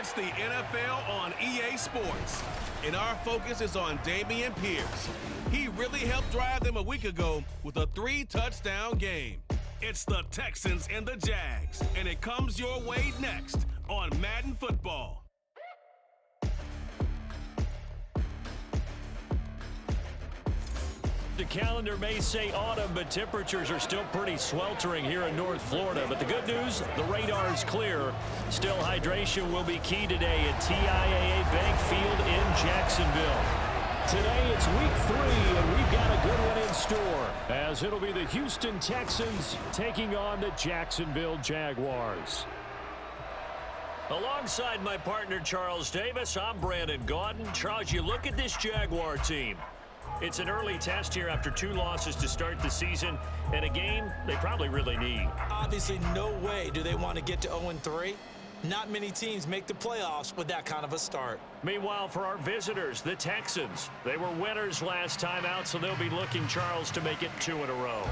It's the NFL on EA Sports, and our focus is on Dameon Pierce. He really helped drive them a week ago with a 3-touchdown game. It's the Texans and the Jags, and it comes your way next on Madden Football. The calendar may say autumn, but temperatures are still pretty sweltering here in North Florida. But the good news, the radar is clear. Still, hydration will be key today at TIAA Bank Field in Jacksonville. Today it's week 3, and we've got a good one in store, as it'll be the Houston Texans taking on the Jacksonville Jaguars. Alongside my partner Charles Davis, I'm Brandon Gaudin. Charles, you look at this Jaguar team. It's an early test here after 2 losses to start the season, and a game they probably really need. Obviously, no way do they want to get to 0-3. Not many teams make the playoffs with that kind of a start. Meanwhile, for our visitors, the Texans, they were winners last time out, so they'll be looking, Charles, to make it 2 in a row.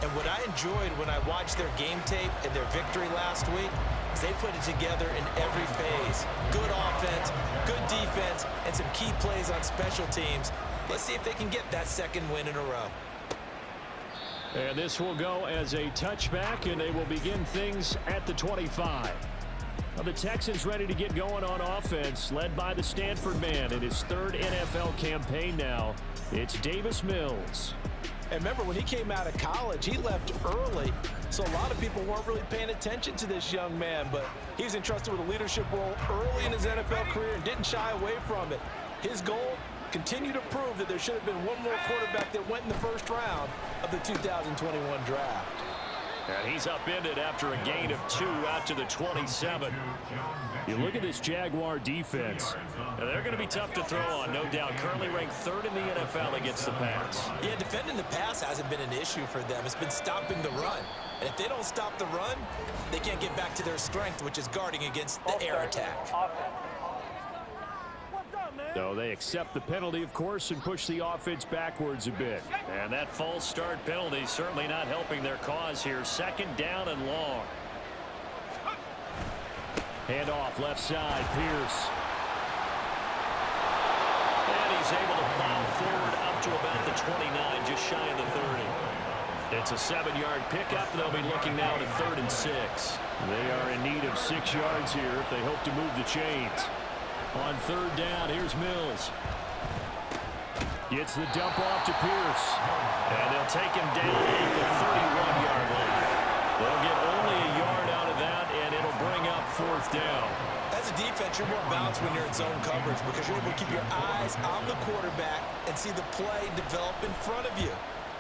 And what I enjoyed when I watched their game tape and their victory last week is they put it together in every phase. Good offense, good defense, and some key plays on special teams. Let's see if they can get that second win in a row. And this will go as a touchback, and they will begin things at the 25. Well, the Texans ready to get going on offense, led by the Stanford man in his 3rd NFL campaign now. It's Davis Mills. And remember, when he came out of college, he left early, so a lot of people weren't really paying attention to this young man, but he was entrusted with a leadership role early in his NFL career and didn't shy away from it. His goal, continue to prove that there should have been one more quarterback that went in the first round of the 2021 draft. And he's upended after a gain of 2 out to the 27. You look at this Jaguar defense, and they're going to be tough to throw on, no doubt. Currently ranked 3rd in the NFL against the pass. Yeah, defending the pass hasn't been an issue for them. It's been stopping the run. And if they don't stop the run, they can't get back to their strength, which is guarding against the air attack. So they accept the penalty, of course, and push the offense backwards a bit. And that false start penalty certainly not helping their cause here. 2nd down and long. Handoff left side, Pierce. And he's able to plow forward up to about the 29, just shy of the 30. It's a 7-yard pickup. They'll be looking now to 3rd and 6. They are in need of 6 yards here if they hope to move the chains. On 3rd down, here's Mills. Gets the dump off to Pierce. And they'll take him down at the 31-yard line. They'll get only a yard out of that, and it'll bring up 4th down. As a defense, you're more balanced when you're in zone coverage because you're able to keep your eyes on the quarterback and see the play develop in front of you.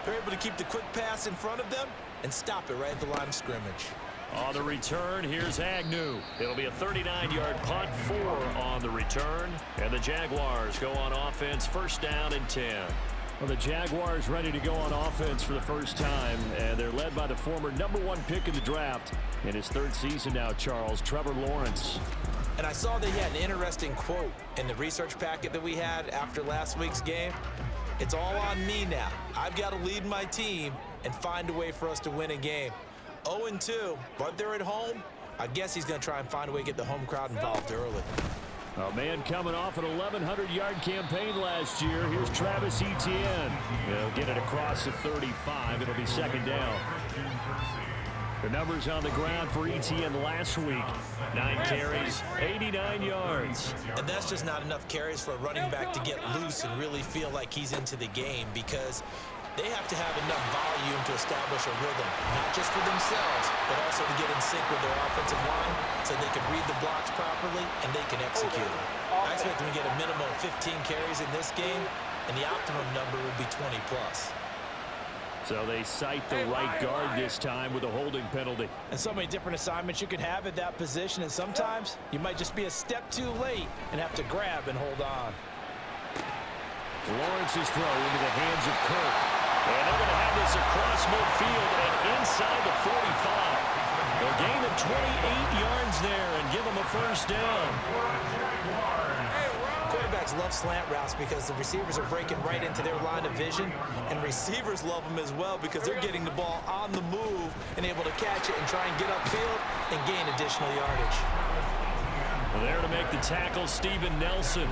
You're able to keep the quick pass in front of them and stop it right at the line of scrimmage. On the return, here's Agnew. It'll be a 39-yard punt, 4 on the return. And the Jaguars go on offense, 1st down and 10. Well, the Jaguars ready to go on offense for the first time, and they're led by the former #1 pick in the draft in his 3rd season now, Charles, Trevor Lawrence. And I saw they had an interesting quote in the research packet that we had after last week's game. It's all on me now. I've got to lead my team and find a way for us to win a game. 0-2, but they're at home. I guess he's going to try and find a way to get the home crowd involved early. A man coming off an 1,100-yard campaign last year. Here's Travis Etienne. He'll get it across the 35. It'll be 2nd down. The numbers on the ground for Etienne last week. 9 carries, 89 yards. And that's just not enough carries for a running back to get loose and really feel like he's into the game because they have to have enough volume to establish a rhythm, not just for themselves, but also to get in sync with their offensive line so they can read the blocks properly and they can execute. I expect them to get a minimum of 15 carries in this game, and the optimum number would be 20+. So they cite the right guard this time with a holding penalty. And so many different assignments you could have at that position, and sometimes you might just be a step too late and have to grab and hold on. Lawrence's throw into the hands of Kirk. And they're going to have this across midfield and inside the 45. A gain of 28 yards there and give them a 1st down. Quarterbacks love slant routes because the receivers are breaking right into their line of vision, and receivers love them as well because they're getting the ball on the move and able to catch it and try and get upfield and gain additional yardage. There to make the tackle, Steven Nelson.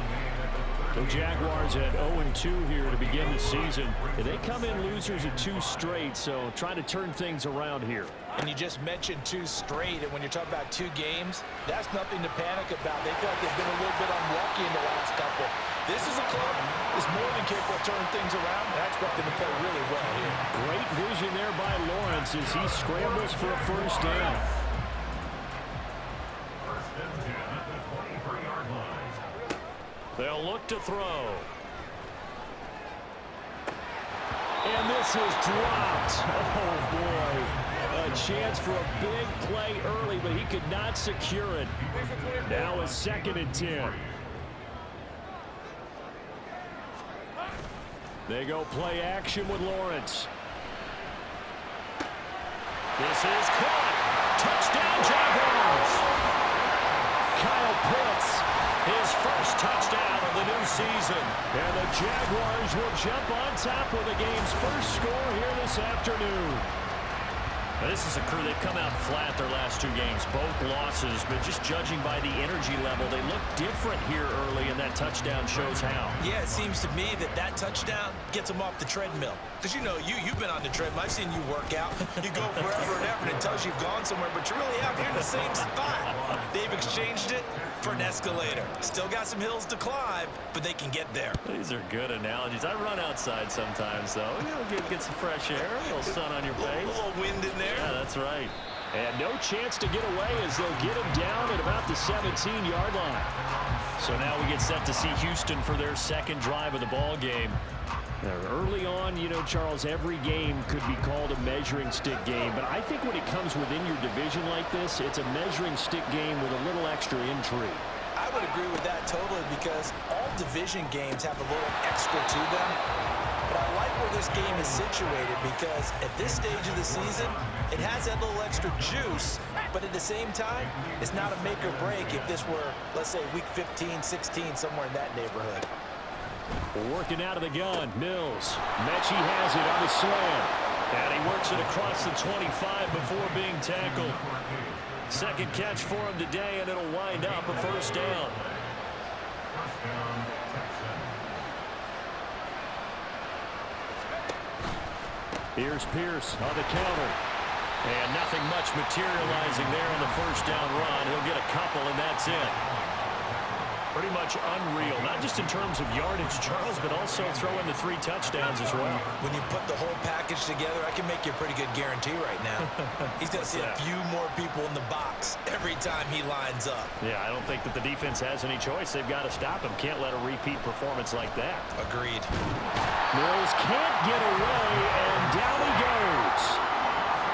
The Jaguars at 0-2 here to begin the season. They come in losers of 2 straight, so trying to turn things around here. And you just mentioned 2 straight, and when you're talking about 2 games, that's nothing to panic about. They feel like they've been a little bit unlucky in the last couple. This is a club that's more than capable of turning things around, and I expect them to play really well here. Great vision there by Lawrence as he scrambles for a first down. They'll look to throw. And this is dropped. Oh, boy. A chance for a big play early, but he could not secure it. Now a 2nd and 10. They go play action with Lawrence. This is caught. Touchdown, Jaguars. Kyle Pitts, his first touchdown of the new season. And the Jaguars will jump on top with the game's first score here this afternoon. Now, this is a crew, they've come out flat their last 2 games, both losses, but just judging by the energy level, they look different here early, and that touchdown shows how. Yeah, it seems to me that touchdown gets them off the treadmill. Because, you know, you've been on the treadmill. I've seen you work out. You go forever and ever, and it tells you you've gone somewhere, but you're really out here in the same spot. They've exchanged it for an escalator. Still got some hills to climb, but they can get there. These are good analogies. I run outside sometimes, though. You know, get some fresh air, a little sun on your face. A little wind in there. Yeah, that's right. And no chance to get away as they'll get him down at about the 17-yard line. So now we get set to see Houston for their 2nd drive of the ball game. Now, early on, you know, Charles, every game could be called a measuring stick game. But I think when it comes within your division like this, it's a measuring stick game with a little extra intrigue. I would agree with that totally because all division games have a little extra to them. But I like where this game is situated because at this stage of the season, it has that little extra juice, but at the same time, it's not a make or break if this were, let's say, week 15, 16, somewhere in that neighborhood. Working out of the gun, Mills. Mechie has it on the slam. And he works it across the 25 before being tackled. 2nd catch for him today, and it'll wind up a first down. Here's Pierce on the counter. And nothing much materializing there on the first down run. He'll get a couple, and that's it. Pretty much unreal, not just in terms of yardage, Charles, but also throw in the 3 touchdowns as well. When you put the whole package together, I can make you a pretty good guarantee right now. He's going to see a few more people in the box every time he lines up. Yeah, I don't think that the defense has any choice. They've got to stop him. Can't let a repeat performance like that. Agreed. Mills can't get away, and down he goes.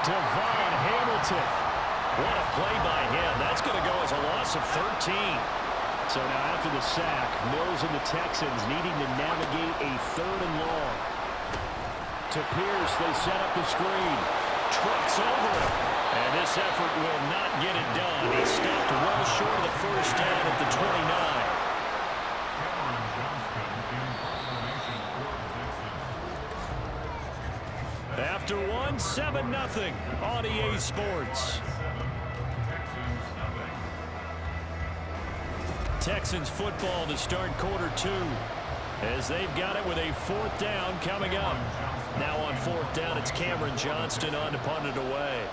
Devon Hamilton. What a play by him. That's going to go as a loss of 13. So now after the sack, Mills and the Texans needing to navigate a 3rd and long. To Pierce, they set up the screen. Trucks over him. And this effort will not get it done. He stopped well short of the first down at the 29. After one, 7-0 on EA Sports. Texans football to start quarter 2 as they've got it with a 4th down coming up. Now on 4th down, it's Cameron Johnston on to punt it away.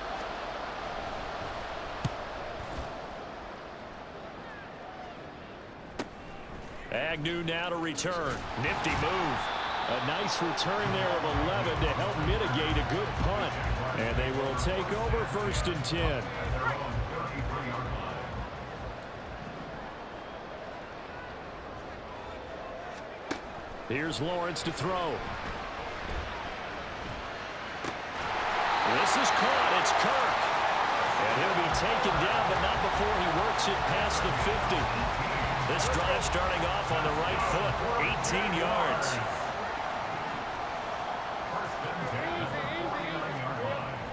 Agnew now to return. Nifty move. A nice return there of 11 to help mitigate a good punt. And they will take over 1st and 10. Here's Lawrence to throw. This is caught. It's Kirk. And he'll be taken down, but not before he works it past the 50. This drive starting off on the right foot. 18 yards.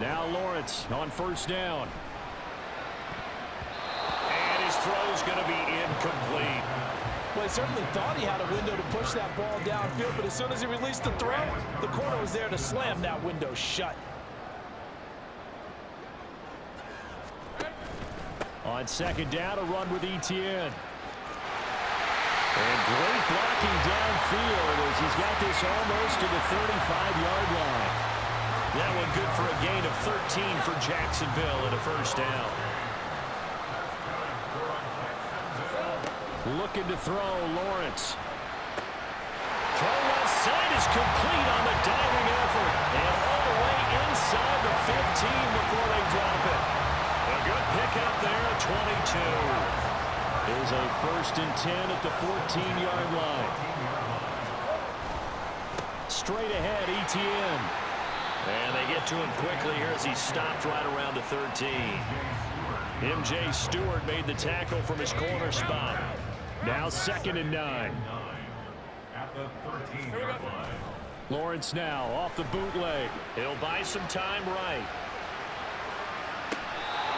Now Lawrence on 1st down. And his throw's going to be incomplete. Well, he certainly thought he had a window to push that ball downfield, but as soon as he released the throw, the corner was there to slam that window shut. On On second down, a run with Etienne. And great blocking downfield as he's got this almost to the 35-yard line. That one good for a gain of 13 for Jacksonville and a first down. Looking to throw, Lawrence. Throw left side is complete on the diving effort. And all the way inside the 15 before they drop it. A good pickup there at 22. Is a first and 10 at the 14-yard line. Straight ahead, Etienne. And they get to him quickly here as he stopped right around the 13. M.J. Stewart made the tackle from his corner spot. Now second and 9. Lawrence now off the bootleg. He'll buy some time right.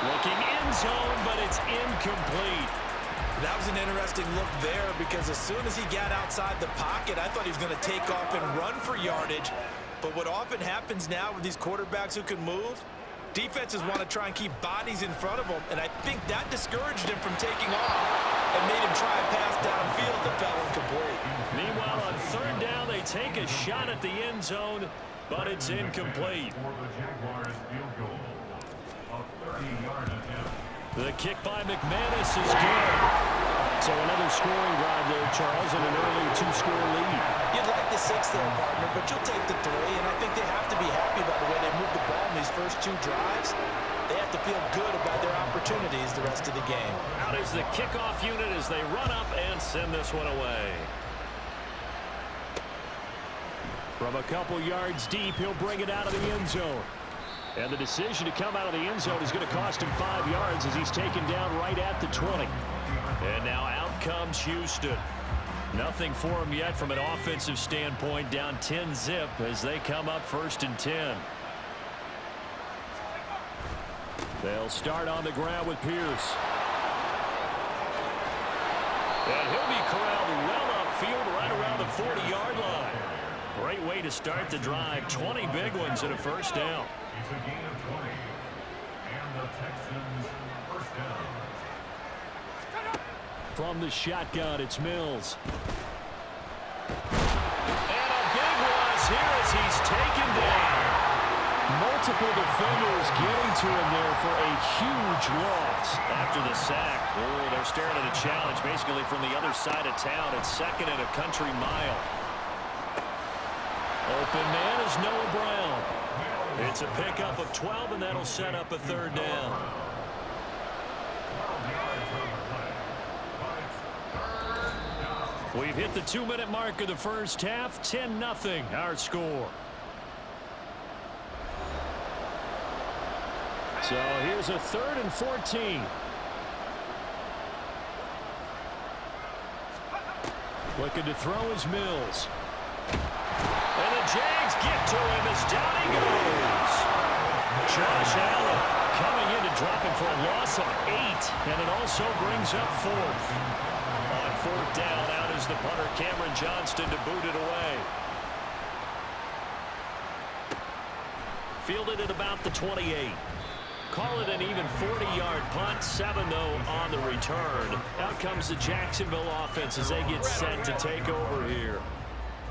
Looking end zone, but it's incomplete. That was an interesting look there because as soon as he got outside the pocket, I thought he was going to take off and run for yardage. But what often happens now with these quarterbacks who can move, defenses want to try and keep bodies in front of them, and I think that discouraged him from taking off and made him try a pass downfield that fell incomplete. Meanwhile, on third down, they take a shot at the end zone, but it's incomplete. The kick by McManus is good. So another scoring drive there, Charles, and an early 2-score lead. You'd like the 6 there, partner, but you'll take the 3, and I think they have to be happy about the way they moved the ball in these first 2 drives. They have to feel good about their opportunities the rest of the game. Out is the kickoff unit as they run up and send this one away. From a couple yards deep, he'll bring it out of the end zone. And the decision to come out of the end zone is going to cost him 5 yards as he's taken down right at the 20. And now out comes Houston. Nothing for him yet from an offensive standpoint, down 10-zip as they come up first and 10. They'll start on the ground with Pierce. And he'll be corralled well upfield right around the 40-yard line. Great way to start the drive. 20 big ones and a first down. It's a gain of 20. And the Texans first down. From the shotgun, it's Mills. And a big loss here as he's taken down. Multiple defenders getting to him there for a huge loss. After the sack, they're staring at a challenge basically from the other side of town. It's second and a country mile. Open man is Noah Brown. It's a pickup of 12, and that'll set up a third down. We've hit the 2-minute mark of the first half. 10-0 our score. So here's a 3rd and 14. Looking to throw is Mills. And the Jags get to him as down he goes. Josh Allen coming in to drop him for a loss of 8. And it also brings up 4th. On 4th down, out is the punter, Cameron Johnston, to boot it away. Fielded at about the 28. Call it an even 40-yard punt. 7, though, on the return. Out comes the Jacksonville offense as they get set to take over here.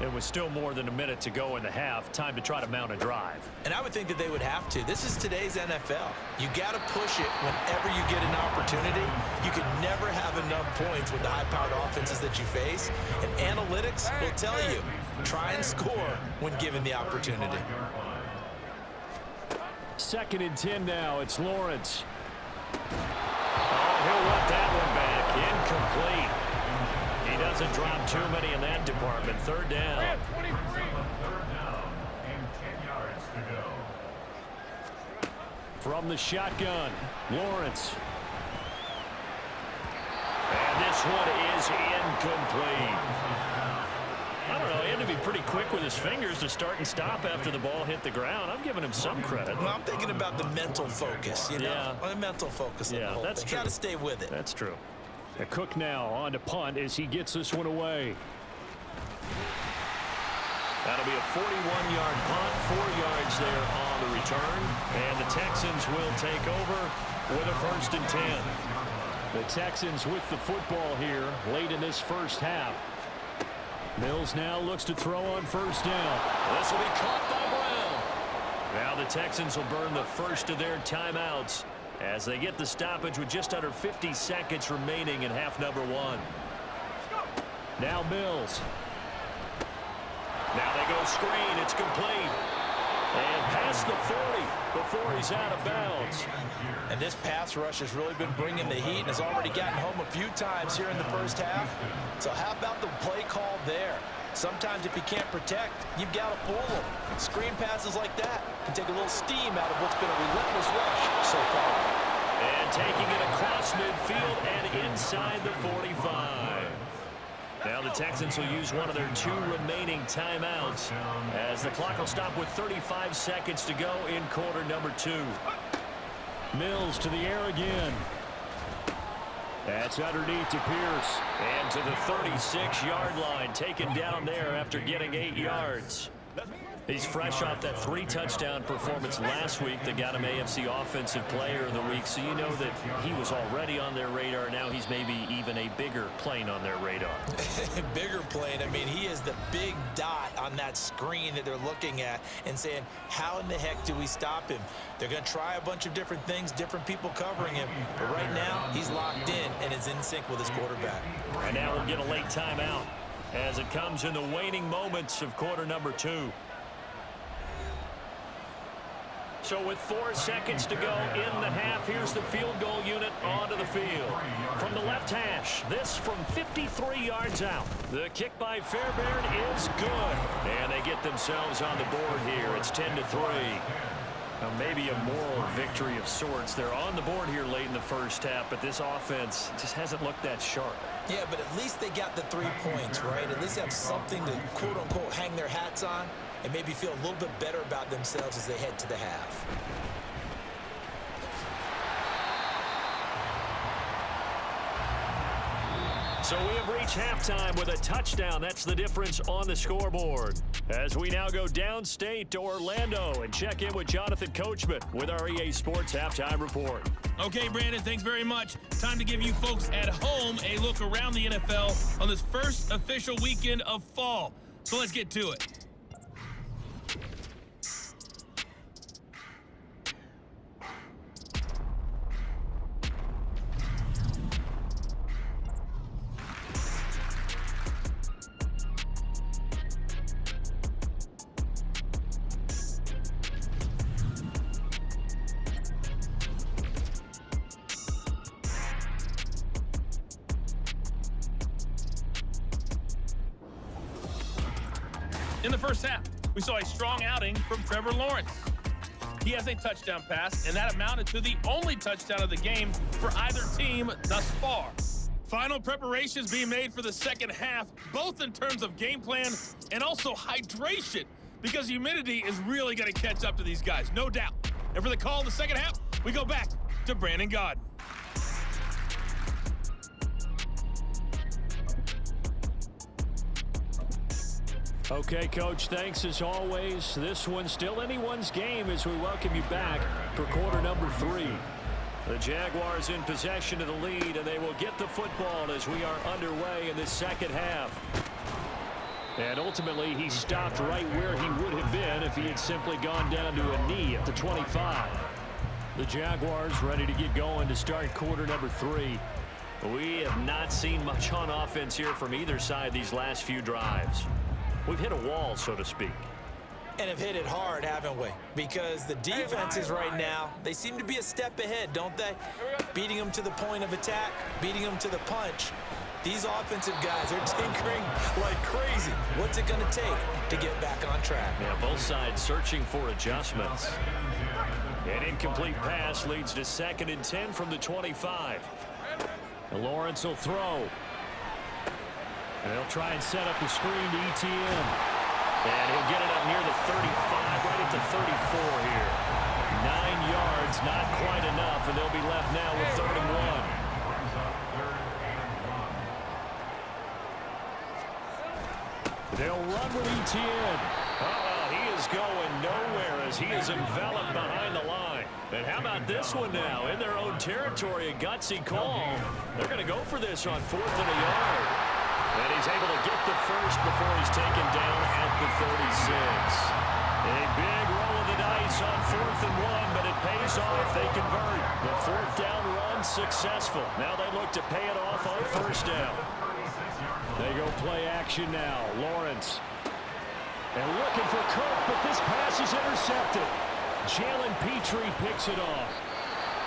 It was still more than a minute to go in the half. Time to try to mount a drive. And I would think that they would have to. This is today's NFL. You got to push it whenever you get an opportunity. You can never have enough points with the high-powered offenses that you face. And analytics will tell you, try and score when given the opportunity. 2nd and 10 now. It's Lawrence. Oh, he'll let that one back. Incomplete. He doesn't drop too many in that department. 3rd down. 3rd down and 10 yards to go. From the shotgun, Lawrence. And this one is incomplete. I don't know, he had to be pretty quick with his fingers to start and stop after the ball hit the ground. I'm giving him some credit. Well, I'm thinking about the mental focus, you know? Yeah. Mental focus. Yeah, that's true. Got to stay with it. That's true. A Cook now on to punt as he gets this one away. That'll be a 41-yard punt, 4 yards there on the return. And the Texans will take over with a 1st and 10. The Texans with the football here late in this first half. Mills now looks to throw on first down. This will be caught by Brown. Now the Texans will burn the first of their timeouts as they get the stoppage with just under 50 seconds remaining in half number one. Now Mills. Now they go screen. It's complete. And past the 40 before he's out of bounds. And this pass rush has really been bringing the heat and has already gotten home a few times here in the first half. So how about the play call there? Sometimes if you can't protect, you've got to fool them. Screen passes like that can take a little steam out of what's been a relentless rush so far. And taking it across midfield and inside the 45. Now the Texans will use one of their 2 remaining timeouts as the clock will stop with 35 seconds to go in quarter number 2. Mills to the air again. That's underneath to Pierce. And to the 36-yard line, taken down there after getting 8 yards. He's fresh off that 3-touchdown performance last week that got him AFC Offensive Player of the Week. So you know that he was already on their radar. Now he's maybe even a bigger plane on their radar. Bigger plane. I mean, he is the big dot on that screen that they're looking at and saying, how in the heck do we stop him? They're going to try a bunch of different things, different people covering him. But right now, he's locked in and is in sync with his quarterback. And now we'll get a late timeout as it comes in the waning moments of quarter number 2. So with 4 seconds to go in the half, here's the field goal unit onto the field. From the left hash, this from 53 yards out. The kick by Fairbairn is good. And they get themselves on the board here. It's 10-3. Now maybe a moral victory of sorts. They're on the board here late in the first half, but this offense just hasn't looked that sharp. Yeah, but at least they got the 3 points, right? At least they have something to, quote-unquote, hang their hats on and maybe feel a little bit better about themselves as they head to the half. So we have reached halftime with a touchdown. That's the difference on the scoreboard. As we now go downstate to Orlando and check in with Jonathan Coachman with our EA Sports Halftime Report. Okay, Brandon, thanks very much. Time to give you folks at home a look around the NFL on this first official weekend of fall. So let's get to it. In the first half, we saw a strong outing from Trevor Lawrence. He has a touchdown pass, and that amounted to the only touchdown of the game for either team thus far. Final preparations being made for the second half, both in terms of game plan and also hydration, because humidity is really going to catch up to these guys, no doubt. And for the call in the second half, we go back to Brandon Gaudin. Okay, Coach, thanks as always. This one's still anyone's game as we welcome you back for quarter number 3. The Jaguars in possession of the lead, and they will get the football as we are underway in the second half. And ultimately, he stopped right where he would have been if he had simply gone down to a knee at the 25. The Jaguars ready to get going to start quarter number 3. We have not seen much on offense here from either side these last few drives. We've hit a wall, so to speak. And have hit it hard, haven't we? Because the defenses right now, they seem to be a step ahead, don't they? Beating them to the point of attack, beating them to the punch. These offensive guys are tinkering like crazy. What's it going to take to get back on track? Yeah, both sides searching for adjustments. An incomplete pass leads to 2nd and 10 from the 25. And Lawrence will throw. And they'll try and set up the screen to ETN. And he'll get it up near the 35, right at the 34 here. 9 yards, not quite enough, and they'll be left now with 3rd and 1. They'll run with ETN. He is going nowhere as he is enveloped behind the line. And how about this one now? In their own territory, a gutsy call. They're going to go for this on 4th and a yard. And he's able to get the first before he's taken down at the 36. A big roll of the dice on 4th and 1, but it pays off. They convert. The 4th down run successful. Now they look to pay it off on 1st down. They go play action now. Lawrence. And looking for Cook, but this pass is intercepted. Jalen Petrie picks it off.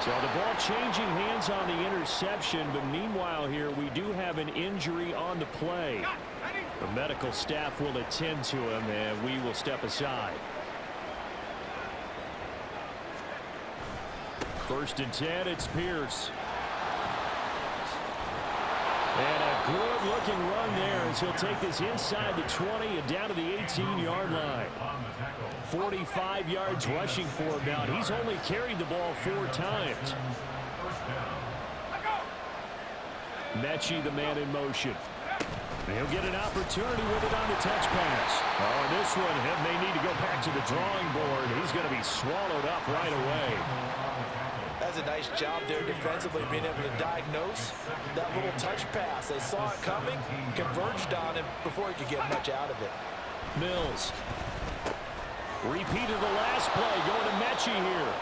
So the ball changing hands on the interception, but meanwhile here we do have an injury on the play. The medical staff will attend to him, and we will step aside. 1st and 10, it's Pierce. And a good-looking run there as he'll take this inside the 20 and down to the 18-yard line. 45 yards rushing for him now. He's only carried the ball 4 times. Mechie, the man in motion. He'll get an opportunity with it on the touch pass. Oh, this one, he may need to go back to the drawing board. He's going to be swallowed up right away. That's a nice job there defensively, being able to diagnose that little touch pass. They saw it coming, converged on him before he could get much out of it. Mills. Repeated the last play, going to Mechie here.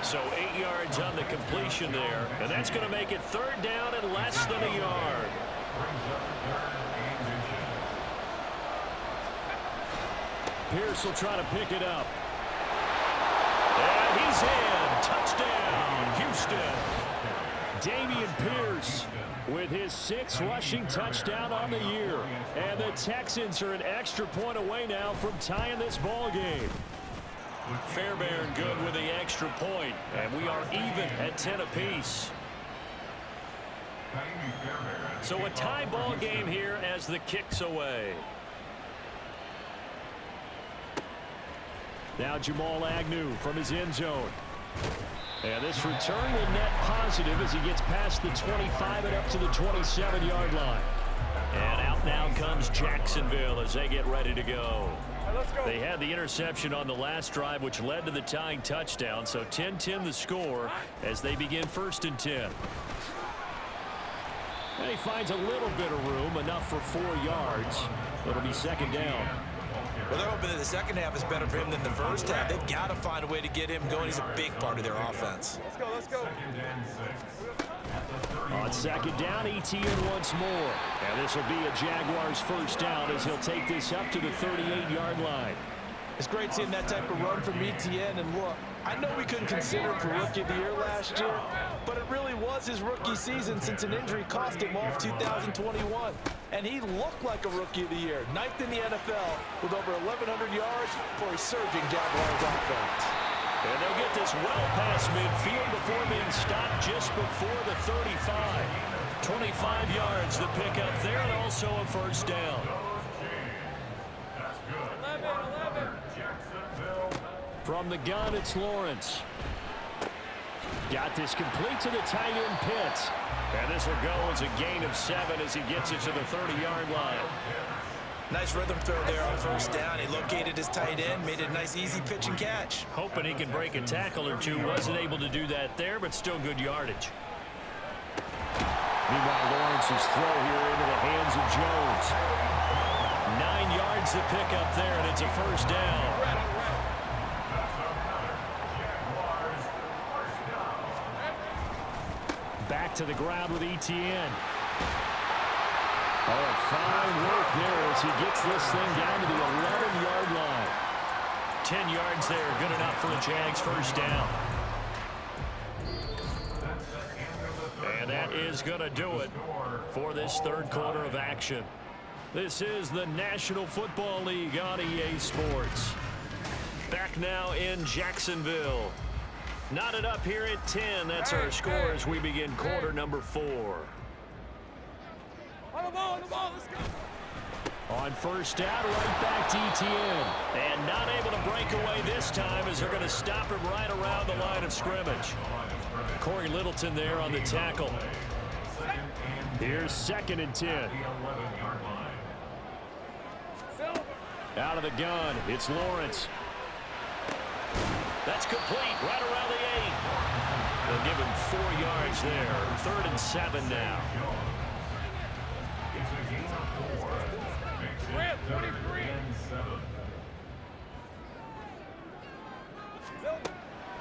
So 8 yards on the completion there, and that's going to make it 3rd down and less than a yard. Pierce will try to pick it up. And he's in. Touchdown, Houston. Dameon Pierce with his 6th rushing touchdown on the year. And the Texans are an extra point away now from tying this ball game. Fairbairn good with the extra point, and we are even at 10 apiece. So a tie ball game here as the kick's away. Now Jamal Agnew from his end zone. And this return will net positive as he gets past the 25 and up to the 27-yard line. And out now comes Jacksonville as they get ready to go. They had the interception on the last drive, which led to the tying touchdown. So 10-10 the score as they begin 1st and 10. And he finds a little bit of room, enough for 4 yards. It'll be 2nd down. Well, they're hoping that the second half is better for him than the first half. They've got to find a way to get him going. He's a big part of their offense. Let's go. On 2nd down, ETN once more. And this will be a Jaguars 1st down as he'll take this up to the 38-yard line. It's great seeing that type of run from ETN. And look, I know we couldn't consider him for Rookie of the Year last year, but it really was his rookie season since an injury cost him all of 2021. And he looked like a Rookie of the Year, 9th in the NFL with over 1,100 yards for a surging Jaguars offense. And they'll get this well past midfield before being stopped just before the 35. 25 yards the pickup there, and also a 1st down. From the gun, it's Lawrence. Got this complete to the tight end Pitts. And this will go as a gain of 7 as he gets it to the 30-yard line. Nice rhythm throw there on 1st down. He located his tight end, made it a nice easy pitch and catch. Hoping he can break a tackle or two. Wasn't able to do that there, but still good yardage. Meanwhile, Lawrence's throw here into the hands of Jones. 9 yards to pick up there, and it's a 1st down. Back to the ground with ETN. Oh, fine work there as he gets this thing down to the 11-yard line. 10 yards there, good enough for the Jags 1st down. And that is going to do it for this 3rd quarter of action. This is the National Football League on EA Sports. Back now in Jacksonville. Knotted up here at 10. That's our score as we begin quarter number 4. On the ball, let's go. On 1st down, right back to ETN. And not able to break away this time as they're going to stop him right around the line of scrimmage. Corey Littleton there on the tackle. Here's 2nd and 10. Out of the gun, it's Lawrence. That's complete right around the gain. They'll give him 4 yards there. 3rd and 7 now. It's a gain of 4. Makes it 3rd and 7.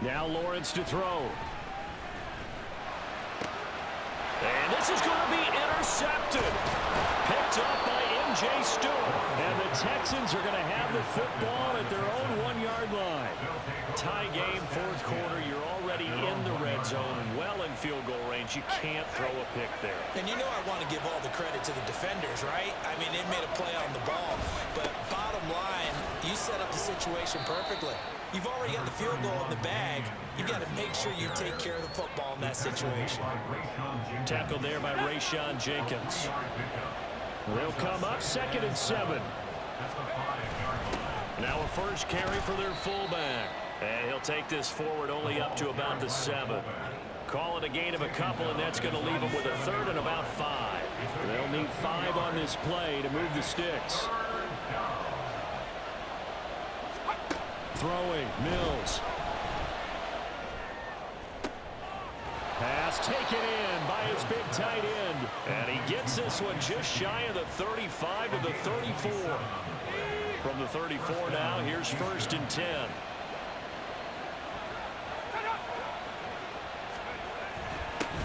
Now Lawrence to throw. And this is going to be intercepted. Picked up by M.J. Stewart. And the Texans are going to have the football at their own 1-yard line. Tie game, 4th quarter. You're already in the red zone, well in field goal range. You can't throw a pick there. And you know I want to give all the credit to the defenders, right? I mean, they made a play on the ball. But bottom line, you set up the situation perfectly. You've already got the field goal in the bag. You've got to make sure you take care of the football in that situation. Tackled there by Rayshon Jenkins. They'll come up 2nd and 7. Now a first carry for their fullback. And he'll take this forward only up to about the 7. Call it a gain of a couple, and that's going to leave them with a 3rd and about 5. They'll need 5 on this play to move the sticks. Throwing, Mills. Pass taken in by his big tight end. And he gets this one just shy of the 35 to the 34. From the 34 now, here's 1st and 10.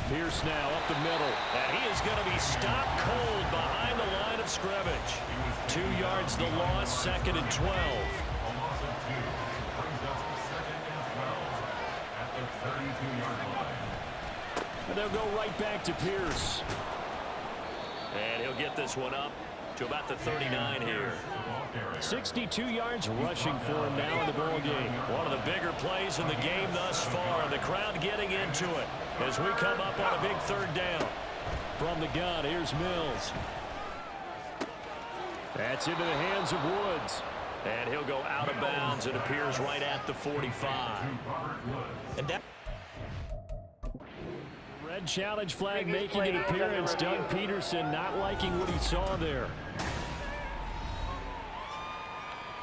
Pierce now up the middle. And he is going to be stopped cold behind the line of scrimmage. 2 yards the loss, 2nd and 12. And they'll go right back to Pierce. And he'll get this one up to about the 39 here. 62 yards rushing for him now in the ball game. One of the bigger plays in the game thus far. The crowd getting into it as we come up on a big 3rd down. From the gun, here's Mills. That's into the hands of Woods. And he'll go out of bounds. It appears right at the 45. And that Red challenge flag making an appearance. Doug Peterson not liking what he saw there.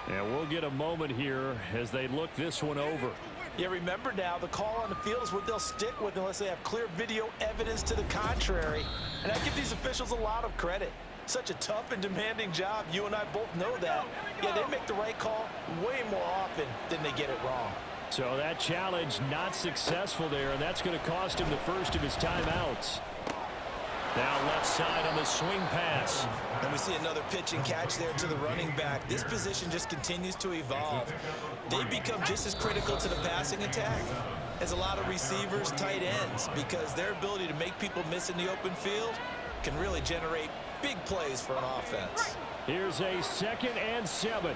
And we'll get a moment here as they look this one over. Yeah, remember now, the call on the field is what they'll stick with unless they have clear video evidence to the contrary. And I give these officials a lot of credit. Such a tough and demanding job. You and I both know that. Yeah, they make the right call way more often than they get it wrong. So that challenge not successful there, and that's going to cost him the first of his timeouts. Now left side on the swing pass. And we see another pitch and catch there to the running back. This position just continues to evolve. They become just as critical to the passing attack as a lot of receivers, tight ends, because their ability to make people miss in the open field can really generate big plays for an offense. Here's a 2nd and 7.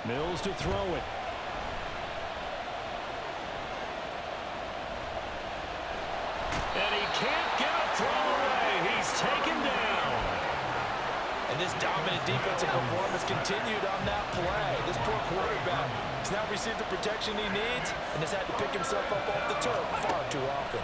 Mills to throw it. And he can't get a throw away. He's taken down. And this dominant defensive performance continued on that play. This poor quarterback has now received the protection he needs and has had to pick himself up off the turf far too often.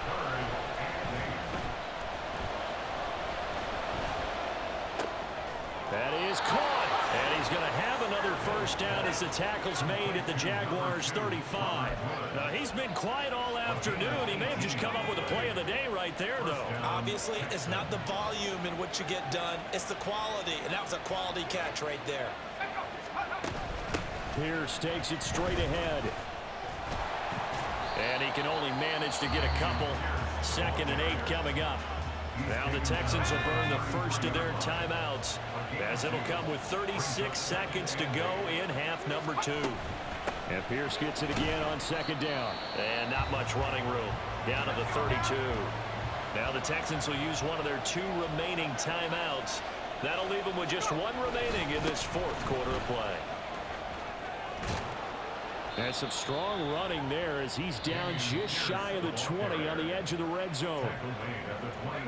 That is caught. And he's going to have another first down as the tackle's made at the Jaguars' 35. Now, he's been quiet all afternoon. He may have just come up with a play of the day right there, though. Obviously, it's not the volume in what you get done. It's the quality, and that was a quality catch right there. Pierce takes it straight ahead. And he can only manage to get a couple. 2nd and 8 coming up. Now the Texans will burn the first of their timeouts as it'll come with 36 seconds to go in half number 2. And Pierce gets it again on 2nd down. And not much running room. Down to the 32. Now the Texans will use one of their 2 remaining timeouts. That'll leave them with just 1 remaining in this 4th quarter of play. And some strong running there as he's down just shy of the 20 on the edge of the red zone.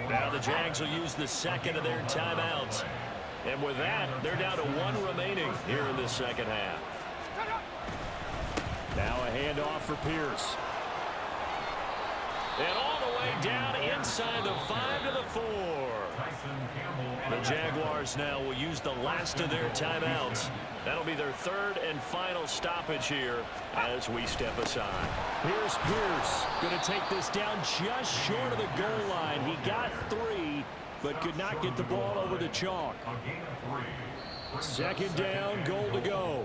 Now the Jags will use the 2nd of their timeouts. And with that, they're down to 1 remaining here in this 2nd half. Now a handoff for Pierce. And all the way down inside the 5 to the 4. The Jaguars now will use the last of their timeouts. That'll be their third and final stoppage here as we step aside. Here's Pierce going to take this down just short of the goal line. He got 3, but could not get the ball over the chalk. Second down, goal to go.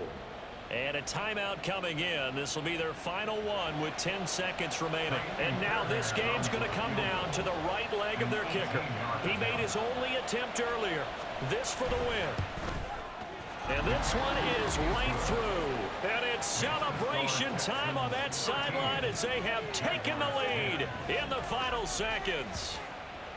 And a timeout coming in. This will be their final one with 10 seconds remaining. And now this game's going to come down to the right leg of their kicker. He made his only attempt earlier. This for the win. And this one is right through. And it's celebration time on that sideline as they have taken the lead in the final seconds.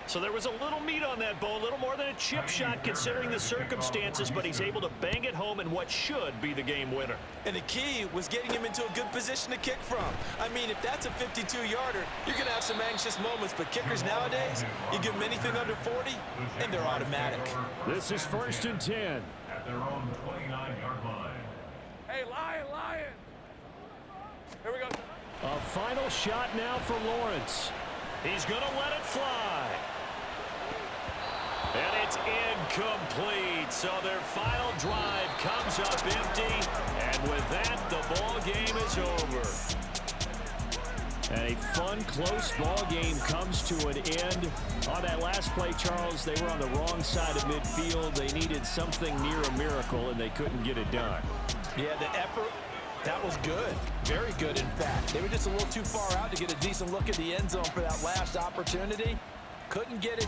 So there was a little meat on that bone, a little more than a chip shot considering the circumstances, but he's able to bang it home in what should be the game winner. And the key was getting him into a good position to kick from. I mean, if that's a 52-yarder, you're going to have some anxious moments, but kickers nowadays, you give them anything under 40, and they're automatic. This is 1st and 10. At their own 29-yard line. Hey, Lion. Here we go. A final shot now for Lawrence. He's going to let it fly. And it's incomplete. So their final drive comes up empty. And with that, the ball game is over. And a fun, close ball game comes to an end. On that last play, Charles, they were on the wrong side of midfield. They needed something near a miracle, and they couldn't get it done. Yeah, the effort, that was good. Very good, in fact. They were just a little too far out to get a decent look at the end zone for that last opportunity. Couldn't get it.